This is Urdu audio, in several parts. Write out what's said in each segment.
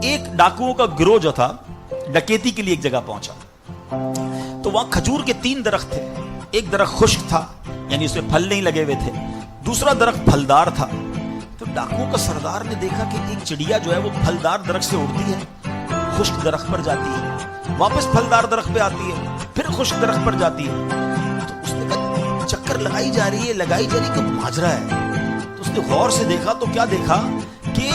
ایک ڈاکوؤں کا گروہ جو تھا ڈکیتی کے لیے ایک جگہ پہنچا تو وہاں کھجور کے 3 درخت تھے. ایک درخت خشک تھا یعنی اس میں پھل نہیں لگے ہوئے تھے, دوسرا درخت پھلدار تھا. تو ڈاکوؤں کا سردار نے دیکھا کہ ایک چڑیا جو ہے وہ پھلدار درخت سے اڑتی ہے, خشک درخت پر جاتی ہے, واپس پھلدار درخت پہ آتی ہے, پھر خشک درخت پر جاتی ہے. تو اس نے کہا چکر لگائی جا رہی ہے کہ ماجرا ہے. تو اس نے غور سے دیکھا تو کیا دیکھا کہ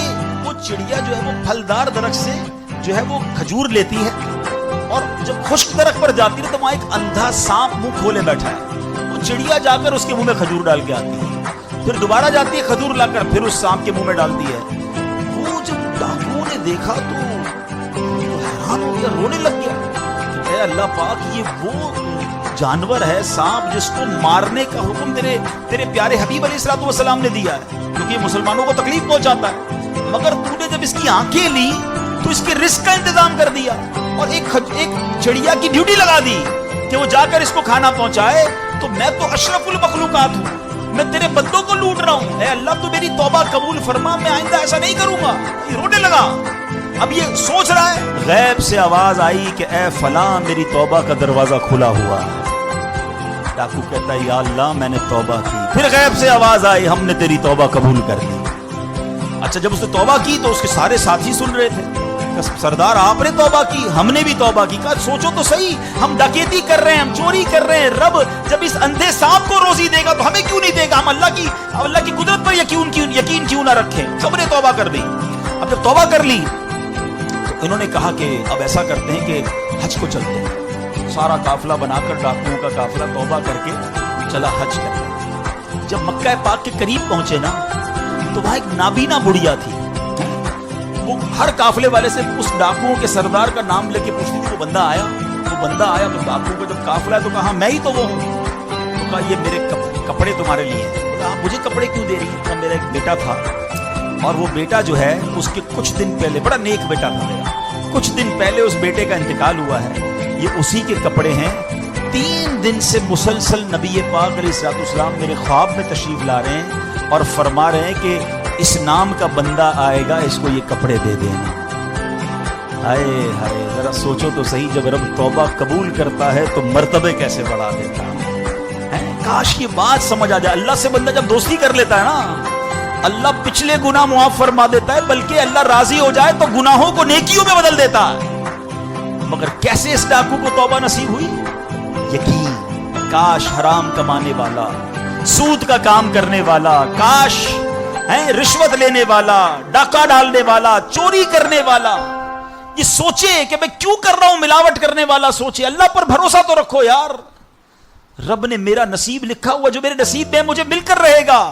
وہ چڑیا جو ہے وہ پھلدار درخت سے جو ہے وہ کھجور لیتی ہے, اور جب خشک درخت پر جاتی ہے تو وہاں ایک اندھا سانپ منہ کھولے بیٹھا ہے. وہ چڑیا جا کر اس کے منہ میں کھجور ڈال کے آتی ہے, پھر دوبارہ جاتی ہے کھجور لا کر پھر اس سانپ کے منہ میں ڈالتی ہے. وہ جب ڈاکوؤں نے دیکھا تو حیران ہو گیا, رونے لگ گیا. اے اللہ پاک, یہ وہ جانور ہے سانپ جس کو مارنے کا حکم تیرے پیارے حبیب علیہ الصلوۃ والسلام نے دیا ہے, کیونکہ مسلمانوں کو تکلیف پہنچاتا ہے. مگر تو نے جب اس کی آنکھیں لی تو اس کے رزق کا انتظام کر دیا اور ایک چڑیا کی ڈیوٹی لگا دی کہ وہ جا کر اس کو کھانا پہنچائے. تو میں تو اشرف المخلوقات ہوں, میں تیرے بندوں کو لوٹ رہا ہوں. اے اللہ تو میری توبہ قبول فرما, میں آئندہ ایسا نہیں کروں گا. یہ رونے لگا. اب یہ سوچ رہا ہے, غیب سے آواز آئی کہ اے فلاں میری توبہ کا دروازہ کھلا ہوا. ڈاکو کہتا ہے یا اللہ میں نے توبہ کی. پھر غیب سے آواز آئی ہم نے تیری توبہ قبول کر لی. اچھا جب اس نے توبہ کی تو اس کے سارے ساتھی سن رہے تھے, سردار آپ نے توبہ کی, ہم نے بھی توبہ کی. کہا سوچو تو صحیح, ہم ڈکیتی کر رہے ہیں, ہم چوری کر رہے ہیں, رب جب اس اندھے سانپ کو روزی دے گا تو ہمیں کیوں نہیں دے گا؟ ہم اللہ کی قدرت پر یقین کیوں نہ رکھیں؟ سب نے توبہ کر دی. اب جب توبہ کر لی تو انہوں نے کہا کہ اب ایسا کرتے ہیں کہ حج کو چلتے ہیں. سارا قافلہ بنا کر ڈاکوؤں کا قافلہ توبہ کر کے چلا حج کر. جب مکہ پاک کے قریب پہنچے نا تو وہاں ایک نابینا بڑھیا تھی. وہ ہر قافلے والے سے اس ڈاکوؤں کے سردار کا نام لے کے پوچھتی تھی. وہ بندہ آیا تو ڈاکوؤں کا جب قافلہ ہے تو کہا میں ہی تو وہ ہوں. تو کہا یہ میرے کپڑے تمہارے لیے ہیں. کہا مجھے کپڑے کیوں دے رہی ہیں؟ کہا میرا ایک بیٹا تھا اور وہ بیٹا جو ہے اس کے کچھ دن پہلے, بڑا نیک بیٹا تھا میرا, کچھ دن پہلے اس بیٹے کا انتقال ہوا ہے. یہ اسی کے کپڑے ہیں. 3 دن سے مسلسل نبی پاک علیہ الصلوۃ والسلام میرے خواب میں تشریف لا رہے ہیں اور فرما رہے ہیں کہ اس نام کا بندہ آئے گا, اس کو یہ کپڑے دے دینا. ہائے ہائے, ذرا سوچو تو صحیح, جب رب توبہ قبول کرتا ہے تو مرتبے کیسے بڑھا دیتا ہے. کاش یہ بات سمجھ آ جائے. اللہ سے بندہ جب دوستی کر لیتا ہے نا, اللہ پچھلے گناہ معاف فرما دیتا ہے, بلکہ اللہ راضی ہو جائے تو گناہوں کو نیکیوں میں بدل دیتا ہے. مگر کیسے اس ڈاکو کو توبہ نصیب ہوئی؟ یقین. کاش حرام کمانے والا, سود کا کام کرنے والا, کاش رشوت لینے والا, ڈاکہ ڈالنے والا, چوری کرنے والا یہ سوچے کہ میں کیوں کر رہا ہوں, ملاوٹ کرنے والا سوچے. اللہ پر بھروسہ تو رکھو یار, رب نے میرا نصیب لکھا ہوا, جو میرے نصیب میں مجھے مل کر رہے گا.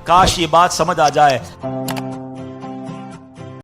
کاش یہ بات سمجھ آ جائے.